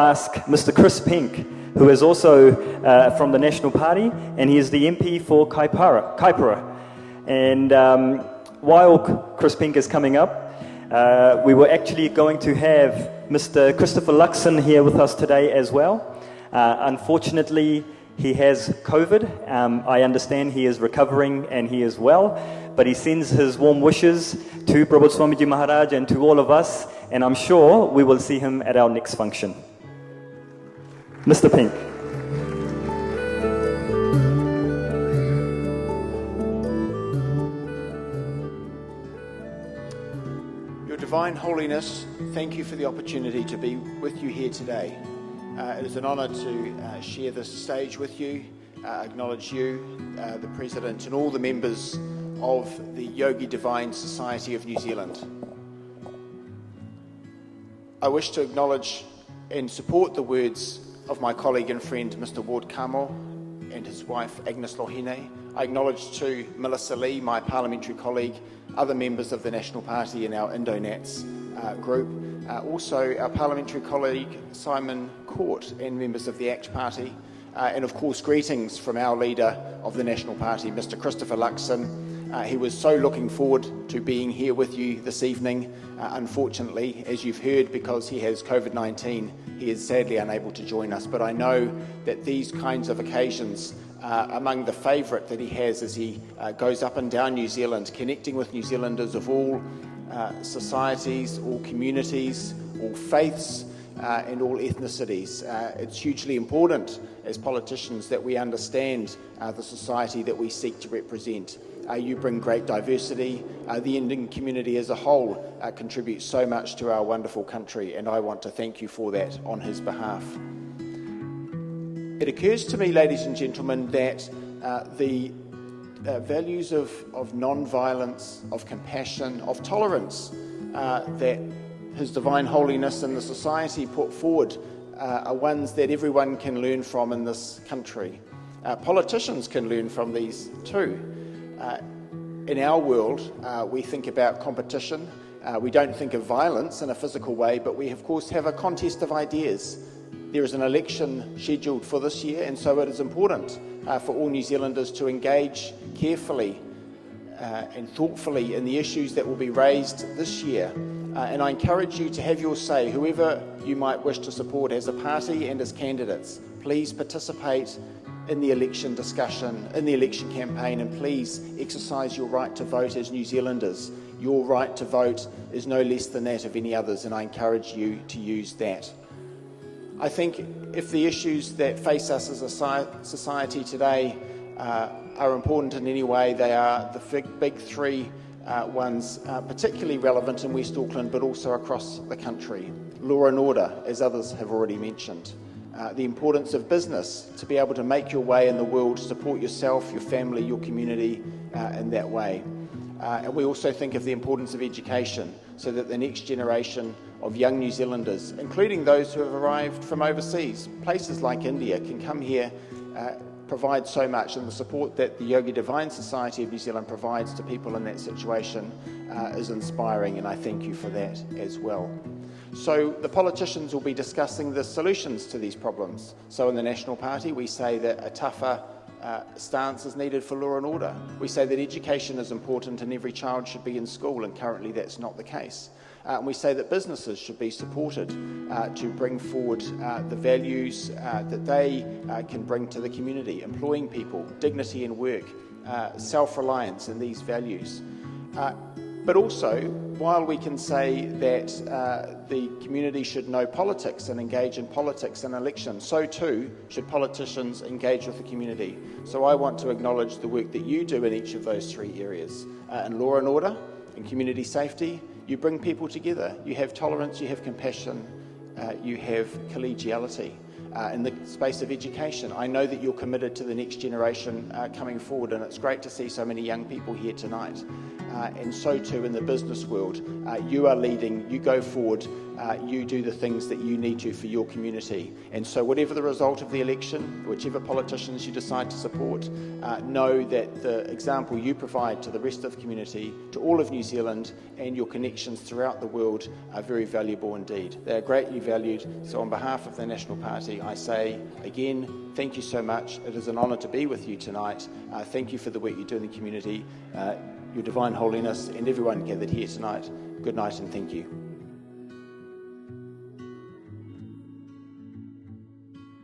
ask Mr. Chris Pink, who is also from the National Party, and he is the MP for Kaipara. And while Chris Pink is coming up, we were actually going to have Mr. Christopher Luxon here with us today as well. Unfortunately, he has COVID. I understand he is recovering and he is well, but he sends his warm wishes to Prabhu Swamiji Maharaj and to all of us, and I'm sure we will see him at our next function. Mr. Pink. Your Divine Holiness, thank you for the opportunity to be with you here today. It is an honour to share this stage with you, acknowledge you, the President, and all the members of the Yogi Divine Society of New Zealand. I wish to acknowledge and support the words of my colleague and friend, Mr. Ward Kamo, and his wife, Agnes Lohine. I acknowledge too Melissa Lee, my parliamentary colleague, other members of the National Party and our Indonats group, also our parliamentary colleague, Simon Court, and members of the ACT Party, and of course greetings from our leader of the National Party, Mr. Christopher Luxon. He was so looking forward to being here with you this evening. Unfortunately, as you've heard, because he has COVID-19, he is sadly unable to join us. But I know that these kinds of occasions are among the favourite that he has as he goes up and down New Zealand, connecting with New Zealanders of all societies, all communities, all faiths, and all ethnicities. It's hugely important as politicians that we understand the society that we seek to represent. You bring great diversity. The Indian community as a whole contributes so much to our wonderful country, and I want to thank you for that on his behalf. It occurs to me, ladies and gentlemen, that the values of non-violence, of compassion, of tolerance that His Divine Holiness and the Society put forward are ones that everyone can learn from in this country. Politicians can learn from these too. In our world, we think about competition. We don't think of violence in a physical way, but we, of course, have a contest of ideas. There is an election scheduled for this year, and so it is important for all New Zealanders to engage carefully and thoughtfully in the issues that will be raised this year. And I encourage you to have your say, whoever you might wish to support as a party and as candidates. Please participate in the election discussion, in the election campaign, and please exercise your right to vote as New Zealanders. Your right to vote is no less than that of any others, and I encourage you to use that. I think if the issues that face us as a society today are important in any way, they are the big three ones, particularly relevant in West Auckland, but also across the country. Law and order, as others have already mentioned. The importance of business, to be able to make your way in the world, support yourself, your family, your community in that way. And we also think of the importance of education, so that the next generation of young New Zealanders, including those who have arrived from overseas, places like India, can come here, provide so much, and the support that the Yogi Divine Society of New Zealand provides to people in that situation is inspiring, and I thank you for that as well. So the politicians will be discussing the solutions to these problems. So in the National Party, we say that a tougher stance is needed for law and order. We say that education is important and every child should be in school, and currently that's not the case. And we say that businesses should be supported to bring forward the values that they can bring to the community, employing people, dignity in work, self-reliance and these values. But also, while we can say that the community should know politics and engage in politics and elections, so too should politicians engage with the community. So I want to acknowledge the work that you do in each of those three areas. In law and order, in community safety, you bring people together. You have tolerance, you have compassion, you have collegiality. In the space of education, I know that you're committed to the next generation coming forward, and it's great to see so many young people here tonight. and so too in the business world. You are leading, you go forward, you do the things that you need to for your community. And so whatever the result of the election, whichever politicians you decide to support, know that the example you provide to the rest of the community, to all of New Zealand and your connections throughout the world are very valuable indeed. They are greatly valued. So on behalf of the National Party, I say again, thank you so much. It is an honour to be with you tonight. Thank you for the work you do in the community, Your Divine Holiness and everyone gathered here tonight. Good night and thank you.